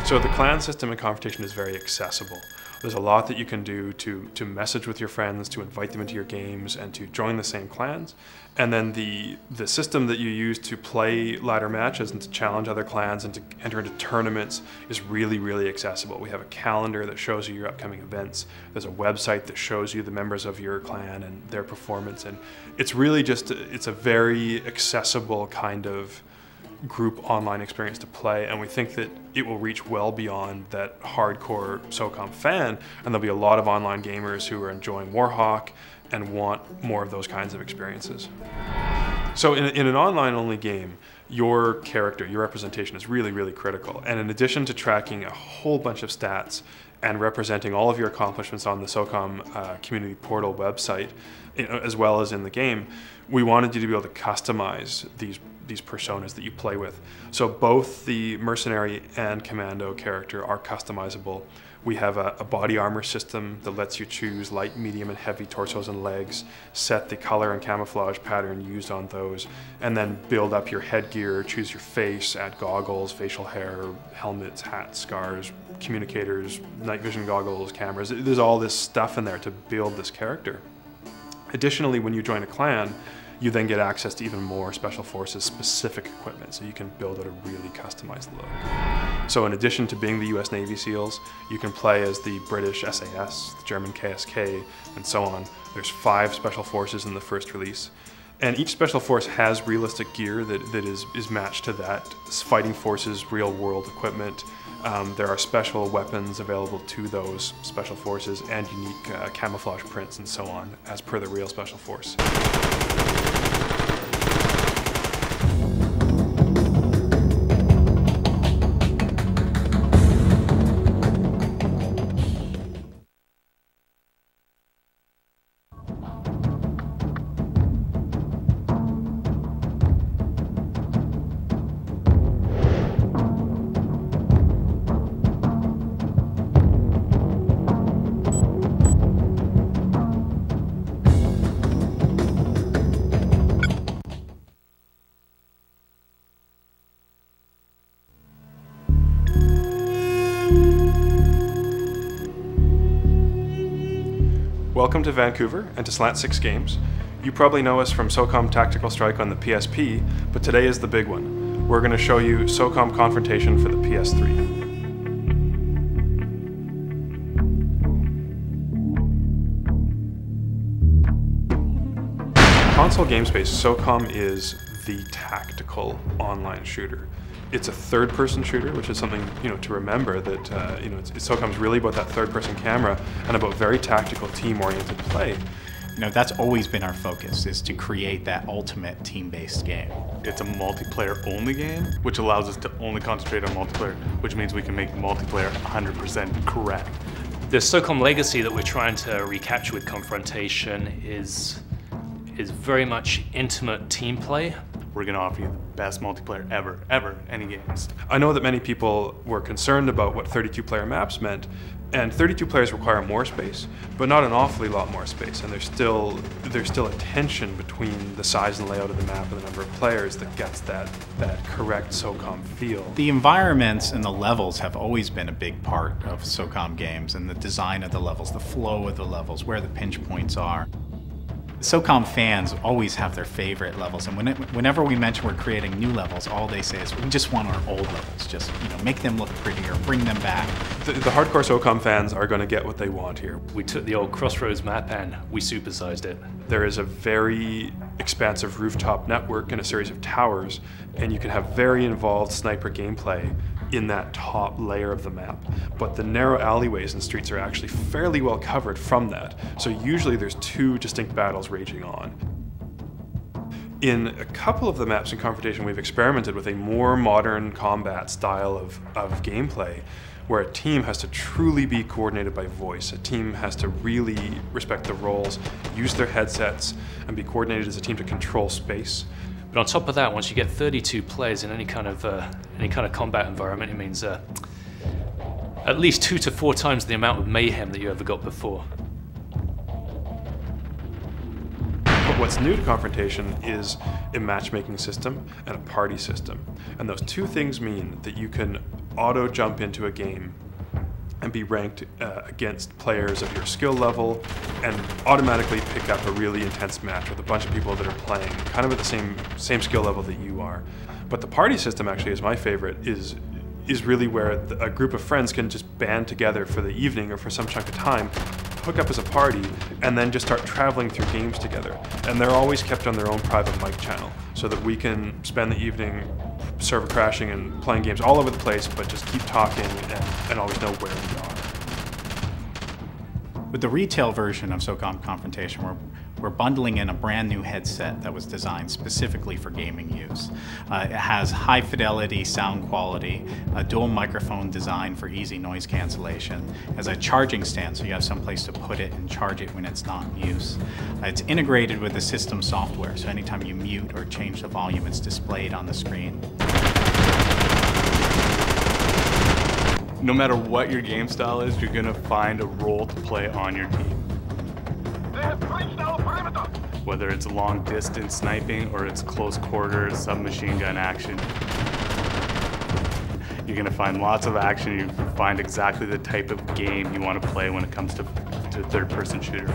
So the clan system in Confrontation is very accessible. There's a lot that you can do to message with your friends, to invite them into your games, and to join the same clans. And then the system that you use to play ladder matches and to challenge other clans and to enter into tournaments is really, really accessible. We have a calendar that shows you your upcoming events. There's a website that shows you the members of your clan and their performance. And it's really just, it's a very accessible kind of group online experience to play, and we think that it will reach well beyond that hardcore SOCOM fan, and there'll be a lot of online gamers who are enjoying Warhawk and want more of those kinds of experiences. So in an online-only game, your character, your representation is really, really critical. And in addition to tracking a whole bunch of stats and representing all of your accomplishments on the SOCOM community portal website, as well as in the game, we wanted you to be able to customize these personas that you play with. So both the mercenary and commando character are customizable. We have a body armor system that lets you choose light, medium, and heavy torsos and legs, set the color and camouflage pattern used on those, and then build up your headgear, choose your face, add goggles, facial hair, helmets, hats, scars, communicators, night vision goggles, cameras. There's all this stuff in there to build this character. Additionally, when you join a clan, you then get access to even more Special Forces specific equipment, so you can build out a really customized look. So in addition to being the US Navy SEALs, you can play as the British SAS, the German KSK, and so on. There's 5 Special Forces in the first release. And each Special Force has realistic gear that is matched to that. Fighting Forces, real world equipment. There are special weapons available to those Special Forces and unique camouflage prints and so on, as per the real Special Force. Welcome to Vancouver and to Slant 6 Games. You probably know us from SOCOM Tactical Strike on the PSP, but today is the big one. We're going to show you SOCOM Confrontation for the PS3. Console game space, SOCOM is the tactical online shooter. It's a third-person shooter, which is something to remember that SOCOM's really about that third-person camera and about very tactical, team-oriented play. That's always been our focus, is to create that ultimate team-based game. It's a multiplayer-only game, which allows us to only concentrate on multiplayer, which means we can make multiplayer 100% correct. The SOCOM legacy that we're trying to recapture with Confrontation is very much intimate team play. We're going to offer you the best multiplayer ever, any games. I know that many people were concerned about what 32-player maps meant, and 32 players require more space, but not an awfully lot more space, and there's still a tension between the size and layout of the map and the number of players that gets that correct SOCOM feel. The environments and the levels have always been a big part of SOCOM games, and the design of the levels, the flow of the levels, where the pinch points are. SOCOM fans always have their favorite levels, and whenever we mention we're creating new levels, all they say is we just want our old levels. Just make them look prettier, bring them back. The hardcore SOCOM fans are going to get what they want here. We took the old Crossroads map and we supersized it. There is a very expansive rooftop network and a series of towers, and you can have very involved sniper gameplay in that top layer of the map. But the narrow alleyways and streets are actually fairly well covered from that. So usually there's 2 distinct battles raging on. In a couple of the maps in Confrontation, we've experimented with a more modern combat style of gameplay, where a team has to truly be coordinated by voice. A team has to really respect the roles, use their headsets, and be coordinated as a team to control space. But on top of that, once you get 32 players in any kind of combat environment, it means at least 2 to 4 times the amount of mayhem that you ever got before. But what's new to Confrontation is a matchmaking system and a party system. And those 2 things mean that you can auto jump into a game and be ranked against players of your skill level and automatically pick up a really intense match with a bunch of people that are playing kind of at the same skill level that you are. But the party system actually is my favorite, is really where a group of friends can just band together for the evening or for some chunk of time, hook up as a party, and then just start traveling through games together. And they're always kept on their own private mic channel so that we can spend the evening server crashing and playing games all over the place, but just keep talking and always know where we are. With the retail version of SOCOM Confrontation, we're bundling in a brand new headset that was designed specifically for gaming use. It has high fidelity sound quality, a dual microphone design for easy noise cancellation, has a charging stand so you have some place to put it and charge it when it's not in use. It's integrated with the system software, so anytime you mute or change the volume, it's displayed on the screen. No matter what your game style is, you're going to find a role to play on your team. Whether it's long distance sniping or it's close quarters submachine gun action. You're going to find lots of action. You find exactly the type of game you want to play when it comes to third-person shooter.